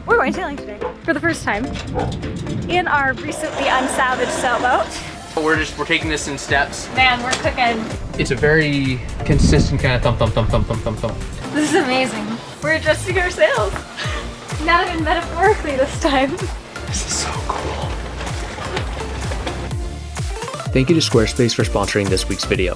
We're going sailing today for the first time in our recently unsalvaged sailboat. We're taking this in steps. Man, we're cooking. It's a very consistent kind of thump, thump, thump, thump, thump, thump, thump. This is amazing. We're adjusting our sails. Not even metaphorically this time. This is so cool. Thank you to Squarespace for sponsoring this week's video.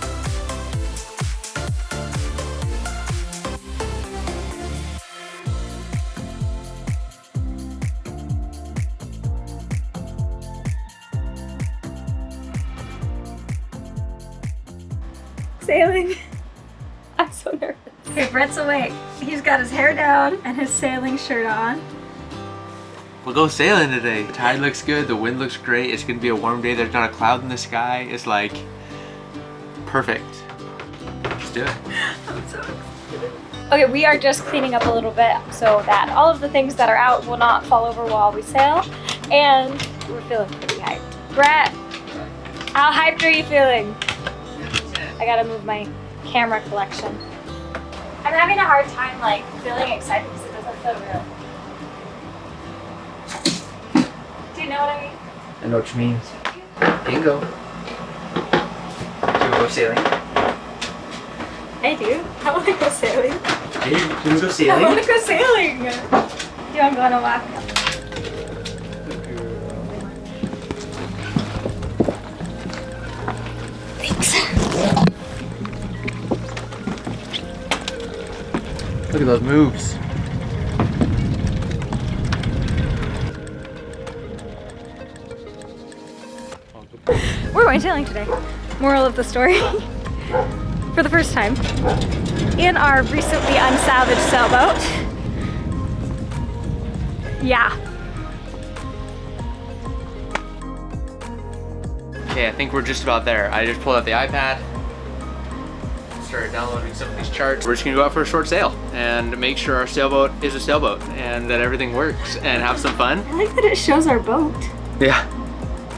Sailing. I'm so nervous. Okay, Brett's awake. He's got his hair down and his sailing shirt on. We'll go sailing today. The tide looks good, the wind looks great, it's gonna be a warm day, there's not a cloud in the sky. It's like perfect. Let's do it. I'm so excited. Okay, we are just cleaning up a little bit so that all of the things that are out will not fall over while we sail. And we're feeling pretty hyped. Brett, how hyped are you feeling? I gotta move my camera collection. I'm having a hard time like feeling excited because it doesn't feel real. Do you know what I mean? I know what you mean. Bingo. Do you go sailing? I do. I want to go sailing. Do you go sailing? I want to go sailing. Do you want to go on a walk? Thanks. Look at those moves. We're going sailing today. Moral of the story. For the first time in our recently unsalvaged sailboat. Yeah. Okay, I think we're just about there. I just pulled out the iPad, started downloading some of these charts. We're just gonna go out for a short sail and make sure our sailboat is a sailboat and that everything works and have some fun. I like that it shows our boat. Yeah.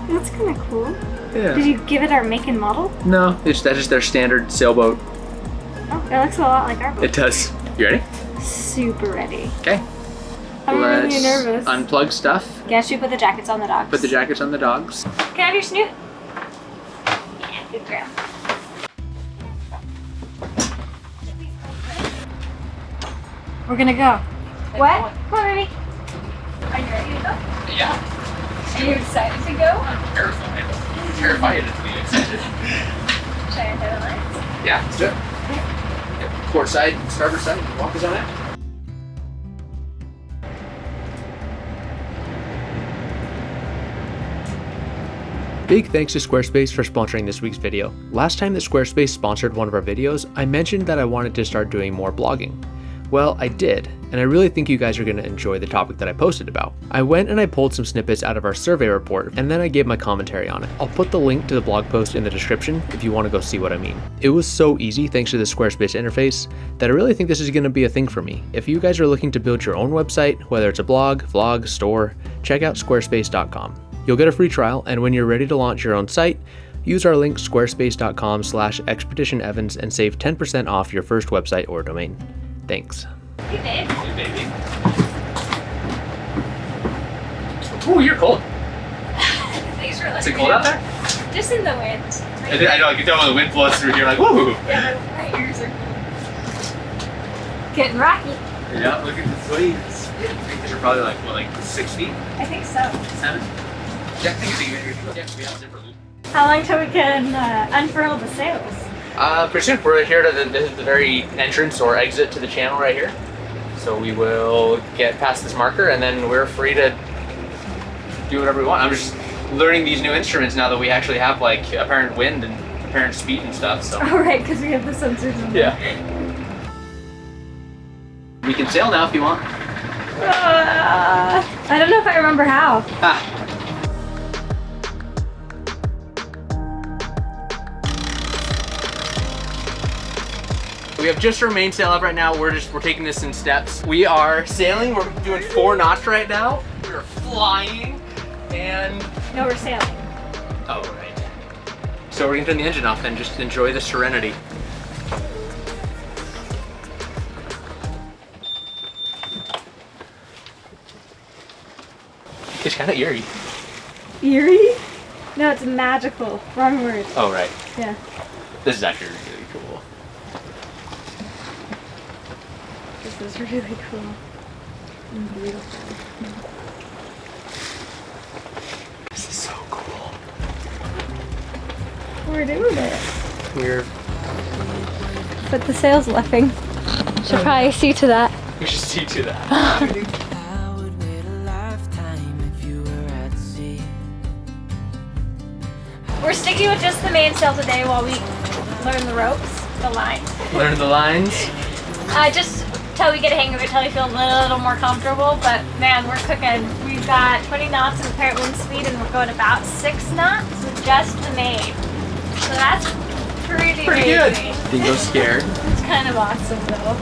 That's kind of cool. Yeah. Did you give it our make and model? No, that's just their standard sailboat. Oh, it looks a lot like our boat. It does. You ready? Super ready. Okay. I'm really nervous. Unplug stuff. Guess you put the jackets on the dogs. Put the jackets on the dogs. Can I have your snoot? Yeah, good girl. We're gonna go. What? Come on, baby. Are you ready to go? Yeah. Are you excited to go? I'm terrified. I'm terrified to be excited. Should I hit the lights? Yeah, let's do it. Yep. Port side, starboard side, walk us on it. Big thanks to Squarespace for sponsoring this week's video. Last time that Squarespace sponsored one of our videos, I mentioned that I wanted to start doing more blogging. Well, I did, and I really think you guys are going to enjoy the topic that I posted about. I went and I pulled some snippets out of our survey report, and then I gave my commentary on it. I'll put the link to the blog post in the description if you want to go see what I mean. It was so easy thanks to the Squarespace interface that I really think this is going to be a thing for me. If you guys are looking to build your own website, whether it's a blog, vlog, store, check out squarespace.com. You'll get a free trial, and when you're ready to launch your own site, use our link squarespace.com/expeditionevans and save 10% off your first website or domain. Thanks. Hey, babe. Hey, baby. Ooh, you're cold. Thanks for Is it cold out there? Just in the wind. I know, I can tell when the wind blows through here, like, woo! Yeah, my ears are getting rocky. Yeah, look at the waves. These are probably like, what, like 6 feet? I think so. 7? Yeah, I think we have different loops. How long till we can unfurl the sails? Pretty soon. We're here to this is the very entrance or exit to the channel right here. So we will get past this marker and then we're free to do whatever we want. I'm just learning these new instruments now that we actually have like apparent wind and apparent speed and stuff. So. Oh right, because we have the sensors in there. Yeah. We can sail now if you want. I don't know if I remember how. Ah. We have just our mainsail up right now. We're taking this in steps. We are sailing. We're doing 4 knots right now. We're flying, and No, we're sailing. oh right. So we're gonna turn the engine off and just enjoy the serenity. It's kind of eerie. Eerie? No, it's magical. Wrong word. Oh, right. Yeah. This is actually really cool. This is really cool. And beautiful. This is so cool. We're doing it. We're... But the sail's leffing. Should probably see to that. We should see to that. We're sticking with just the mainsail today while we learn the ropes, the lines. Learn the lines. Just till we get a hang of it, till we feel a little more comfortable. But man, we're cooking. We've got 20 knots of apparent wind speed, and we're going about 6 knots with just the main. So that's pretty good. crazy. Dingo's scared. It's kind of awesome though.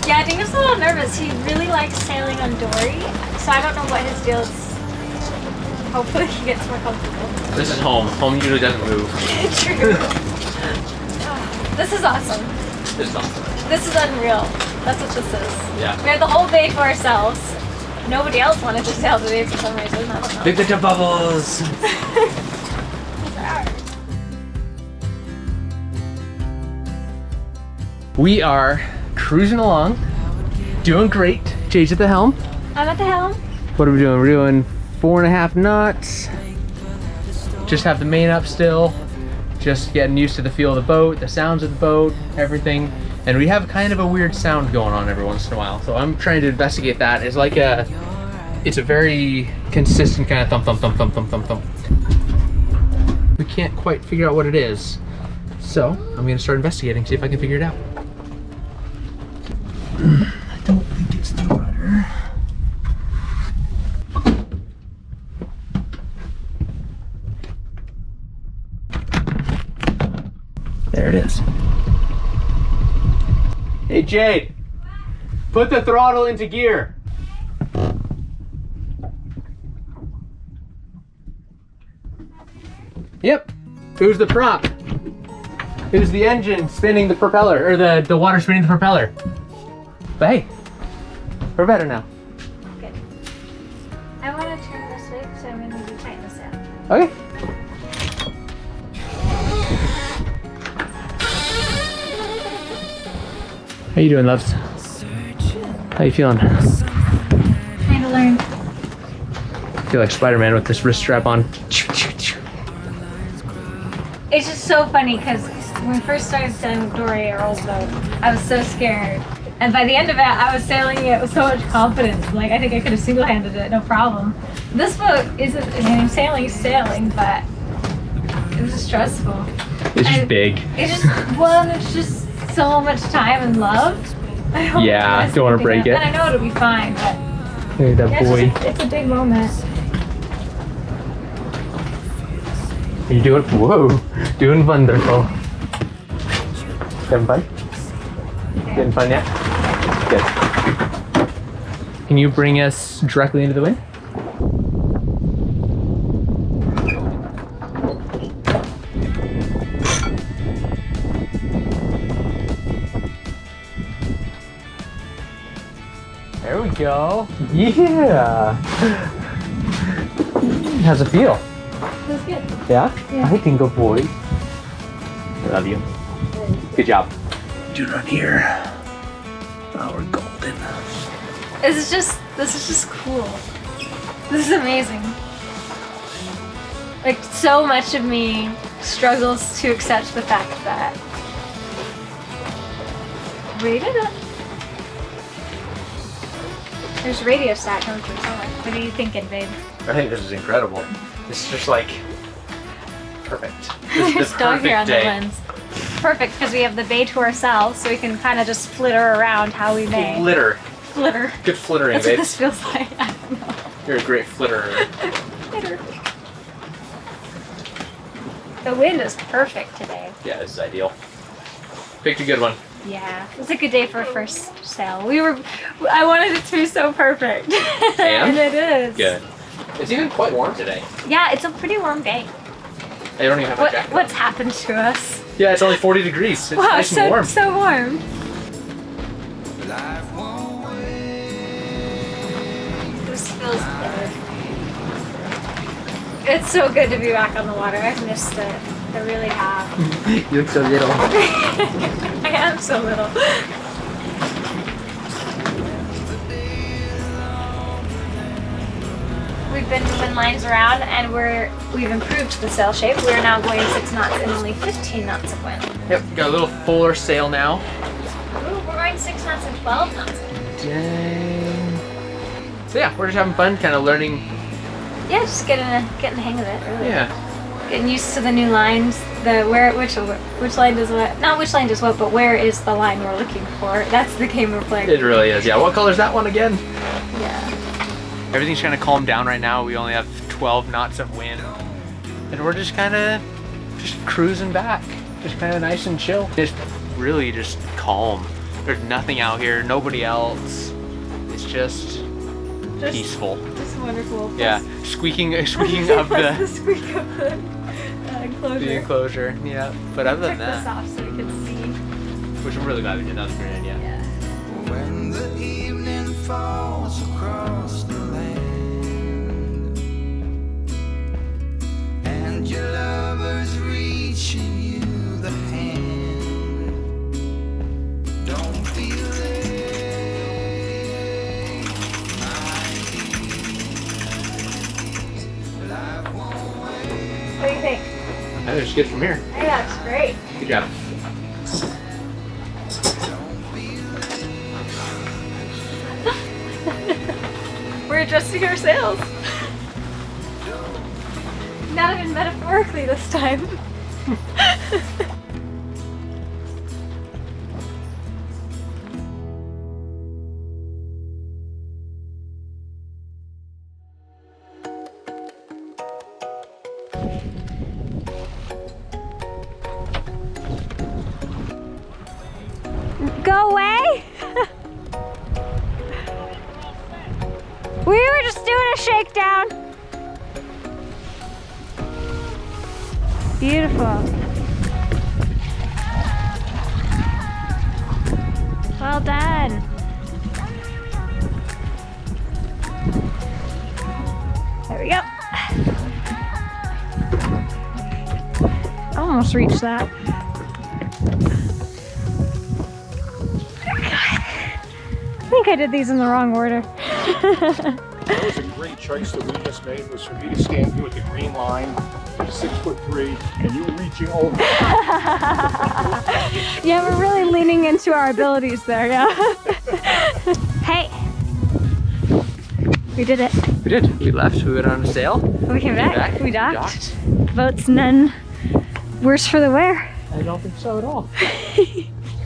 Yeah, Dingo's a little nervous. He really likes sailing on dory, so I don't know what his deal is. Hopefully he gets more comfortable. This is home. Home usually doesn't move. True. This is awesome. This is awesome. This is unreal. That's what this is. Yeah. We have the whole bay to ourselves. Nobody else wanted to sail today for some reason. I don't know. Big little bubbles. We are cruising along, doing great. Jay's at the helm. I'm at the helm. What are we doing? We're doing 4.5 knots. Just have the main up still. Just getting used to the feel of the boat, the sounds of the boat, everything. And we have kind of a weird sound going on every once in a while. So I'm trying to investigate that. It's like it's a very consistent kind of thump, thump, thump, thump, thump, thump, thump. We can't quite figure out what it is. So I'm gonna start investigating, see if I can figure it out. I don't think it's the rudder. There it is. Hey Jade, put the throttle into gear. Yep, it was the prop. It was the engine spinning the propeller, or the water spinning the propeller. But hey, we're better now. Good. I want to turn this way, so I'm going to tighten this down. Okay. How you doing, loves? How you feeling? Trying to learn. I feel like Spider-Man with this wrist strap on. It's just so funny because when we first started sailing with Dory, our old boat, I was so scared. And by the end of it, I was sailing it with so much confidence. Like, I think I could have single-handed it, no problem. This boat isn't, I mean, sailing, but it was just stressful. It's just big. It's just, well, it's just so much time and love. I hope Yeah, don't want to break it. And I know it'll be fine, but Hey, that yeah, boy. it's a big moment. Are you doing? Whoa, doing wonderful. Having fun? Getting fun yet? Good. Can you bring us directly into the wind? There we go. Yeah. How's it feel? Feels good. Yeah? Yeah. I think, good boy. I love you. Good job. Dude, right here. Oh, we're golden. This is just cool. This is amazing. Like, so much of me struggles to accept the fact that we did it. There's radio sat coming through somewhere. What are you thinking, babe? I think this is incredible. This is just like perfect. This is There's the dog here on perfect the day. lens. Perfect, because we have the bay to ourselves, so we can kind of just flitter around how we may. Flitter. Flitter. Good flittering, That's what babe. this feels like. I don't know. You're a great flitterer. Flitter. The wind is perfect today. Yeah, this is ideal. Picked a good one. Yeah, it was a good day for a first sail. I wanted it to be so perfect. And it is. Good. It's even quite warm today. Yeah, it's a pretty warm day. I don't even have my jacket. What's happened to us? Yeah, it's only 40 degrees. It's Wow, nice and warm. so warm. This feels good. It's so good to be back on the water. I've missed it. I really have. You look so little. I am so little. We've been moving lines around and we've improved the sail shape. We're now going 6 knots and only 15 knots of wind. Yep, got a little fuller sail now. Ooh, we're going 6 knots and 12 knots. Dang. So yeah, we're just having fun, kind of learning. Yeah, just getting the hang of it, really. Yeah. Getting used to the new lines, which line does what, not which line does what, but where is the line we're looking for. That's the game we're playing. It really is, yeah. What color's that one again? Yeah. Everything's kind of calmed down right now. We only have 12 knots of wind. And we're just kind of cruising back. Just kind of nice and chill. It's really just calm. There's nothing out here, nobody else. It's just peaceful. Just wonderful. Yeah, squeaking of the squeak of the enclosure. The enclosure, yeah. But other than Check this that, off so we can see. which I'm really glad we did. That was a great idea. Yeah. When the evening falls across the land and your lover's reaching you the hand, don't be late, my dear. Life won't wait. What do you think? I think it's good from here. I think that's great. Good job. We're adjusting our sails. Not even metaphorically this time. Go away! We were just doing a shakedown. Beautiful. Well done. There we go. Almost reached that. I think I did these in the wrong order. That was a great choice that we just made, was for me to stand here with the green line, 6'3", and you reaching over. Yeah, we're really leaning into our abilities there, yeah. Hey, we did it. We did. We left. We went on a sail. We came back. We docked. docked. Boat's none worse for the wear. I don't think so at all.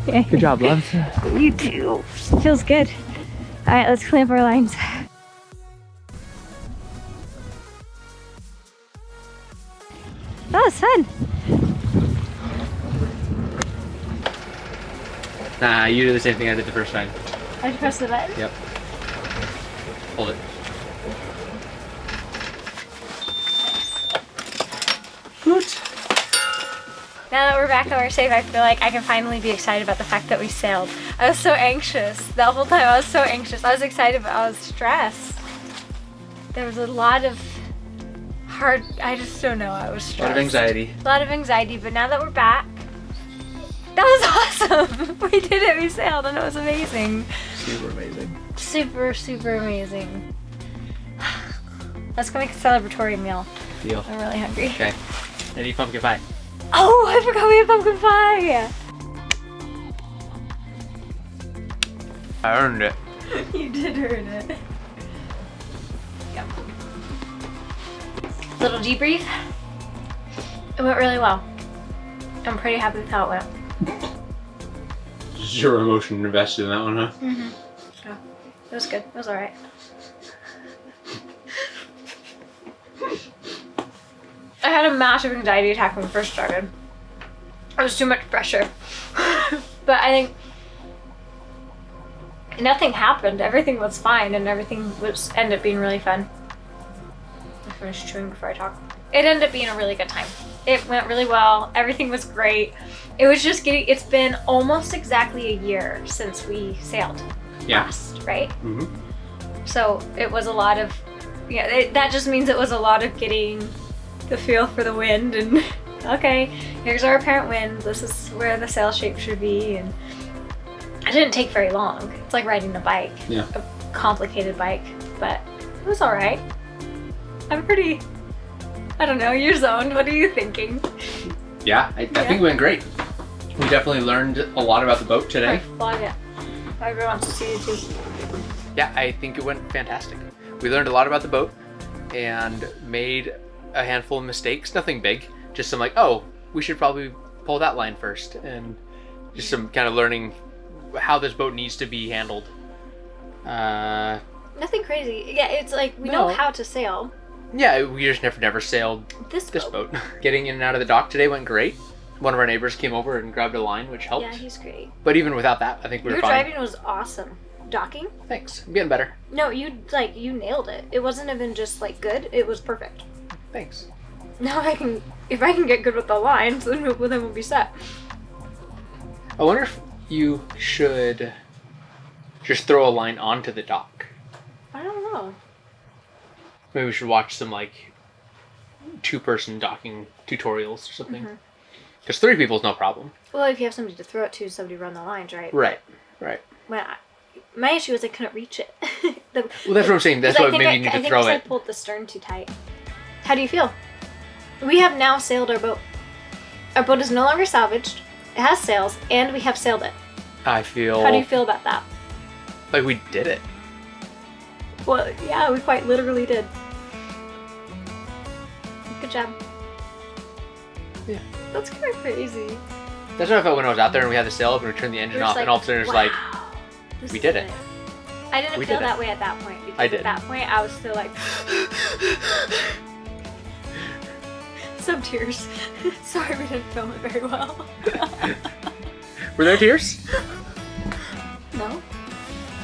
Yeah. Good job, love. You too. Feels good. All right, let's clamp our lines. That was fun. Nah, you do the same thing I did the first time. I just press the button. Yep. Hold it. Good. Now that we're back and we're safe, I feel like I can finally be excited about the fact that we sailed. I was so anxious. The whole time I was so anxious. I was excited, but I was stressed. There was a lot of I just don't know, I was stressed. A lot of anxiety. A lot of anxiety, but now that we're back, that was awesome. We did it, we sailed, and it was amazing. Super amazing. Super, super amazing. Let's go make a celebratory meal. Deal. I'm really hungry. Okay. And eat pumpkin pie. Oh, I forgot we had pumpkin pie! I earned it. You did earn it. Yep. Little debrief. It went really well. I'm pretty happy with how it went. Zero emotion invested in that one, huh? Mm-hmm. Yeah, it was good. It was alright. I had a massive anxiety attack when we first started. It was too much pressure. But I think nothing happened. Everything was fine and everything ended up being really fun. I finished chewing before I talk. It ended up being a really good time. It went really well. Everything was great. It was just it's been almost exactly a year since we sailed last, right? Mm-hmm. So it was a lot of, that just means it was a lot of getting the feel for the wind and okay, here's our apparent wind. This is where the sail shape should be. And it didn't take very long. It's like riding a bike. Yeah. A complicated bike, but it was all right. I'm pretty, I don't know, you're zoned. What are you thinking? Yeah, I think it went great. We definitely learned a lot about the boat today. Vlog it. Everyone wants to see you too. Yeah, I think it went fantastic. We learned a lot about the boat and made a handful of mistakes. Nothing big, just some like, oh, we should probably pull that line first, and just some kind of learning how this boat needs to be handled. Nothing crazy. Yeah, it's like we know how to sail. Yeah, we just never sailed This boat. Getting in and out of the dock today went great. One of our neighbors came over and grabbed a line, which helped. Yeah, he's great. But even without that, I think we were Your fine. driving was awesome. Docking? Thanks. I'm getting better. No, you nailed it. It wasn't even just like good. It was perfect. Thanks. Now if I can get good with the lines, then we'll be set. I wonder if you should just throw a line onto the dock. I don't know. Maybe we should watch some like 2-person docking tutorials or something. Because 3 people is no problem. Well, if you have somebody to throw it to, somebody run the lines, right? Right. Well, my issue is I couldn't reach it. Well, that's what I'm saying. That's why maybe you need to throw I it. pulled the stern too tight. How do you feel? We have now sailed our boat. Our boat is no longer salvaged. It has sails, and we have sailed it. I feel How do you feel about that? like we did it. Well, yeah, we quite literally did. Good job. Yeah. That's kind of crazy. That's how I felt when I was out there and we had the sail up and we turned the engine You're just off, and all of a sudden it was like, this we is did it. I didn't We feel did it. that way at that point because I did. at that point I was still like some tears. Sorry we didn't film it very well. were there tears? No?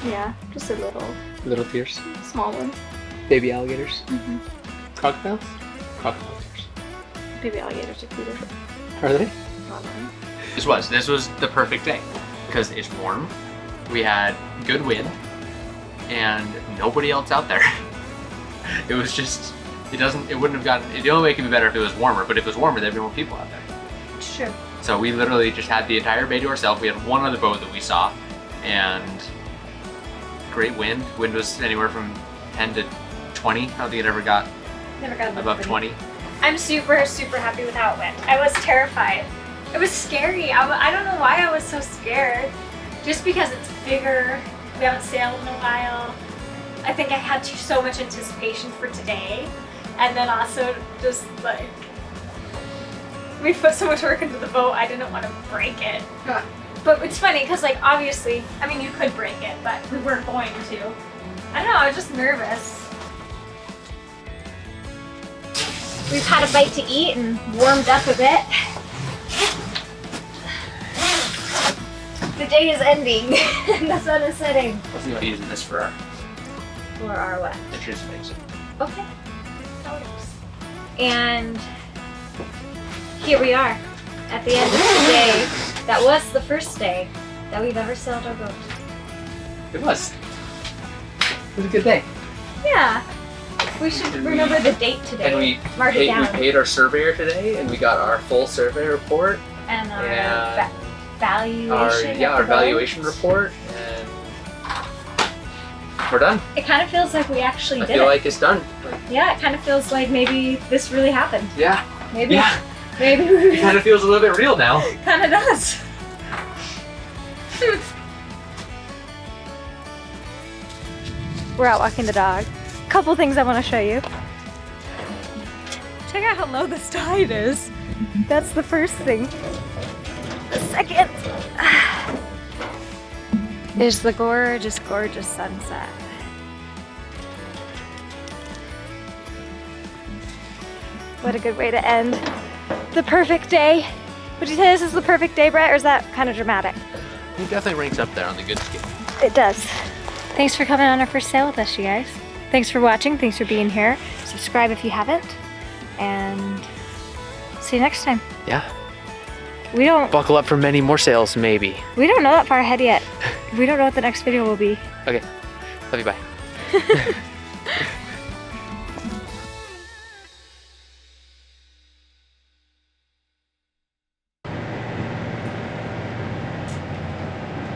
Yeah, just a Little tears. small one. Baby alligators. Crocodiles? Crocodile tears. Baby alligators are cuter. Are they? Not mine. This was the perfect day because it's warm. We had good wind and nobody else out there. It was just, it wouldn't have gotten, it only make it be better if it was warmer, but if it was warmer, there'd be more people out there. It's true. So we literally just had the entire bay to ourselves. We had one other boat that we saw, and great wind. Wind was anywhere from 10 to 20. I don't think it ever got Never got above 20. I'm super, super happy with how it went. I was terrified. It was scary. I don't know why I was so scared. Just because it's bigger. We haven't sailed in a while. I think I had so much anticipation for today. And then also just like, we put so much work into the boat, I didn't want to break it. But it's funny because like obviously, I mean you could break it, but we weren't going to. I don't know, I was just nervous. We've had a bite to eat and warmed up a bit. The day is ending and the sun is setting. We'll see about using this for our For our what? entrance exit. Okay. That works. And here we are at the end of the day. That was the first day that we've ever sailed our boat. It was. It was a good day. Yeah. We should remember the date today. And we Mark it down. paid our surveyor today, and we got our full survey report. And our and valuation. our of the boat. valuation report, and we're done. It kind of feels like we actually I did feel it. like it's done. Yeah, it kind of feels like maybe this really happened. Yeah. Maybe. Yeah. Maybe It kind of feels a little bit real now. kind of does. We're out walking the dog. Couple things I want to show you. Check out how low this tide is. That's the first thing. The second is the gorgeous, gorgeous sunset. What a good way to end the perfect day. Would you say this is the perfect day, Brett, or is that kind of dramatic? It definitely ranks up there on the good scale. It does. Thanks for coming on our first sail with us, you guys. Thanks for watching. Thanks for being here. Subscribe if you haven't. And see you next time. Yeah. We don't Buckle up for many more sales, maybe. know that far ahead yet. We don't know what the next video will be. Okay. Love you, bye.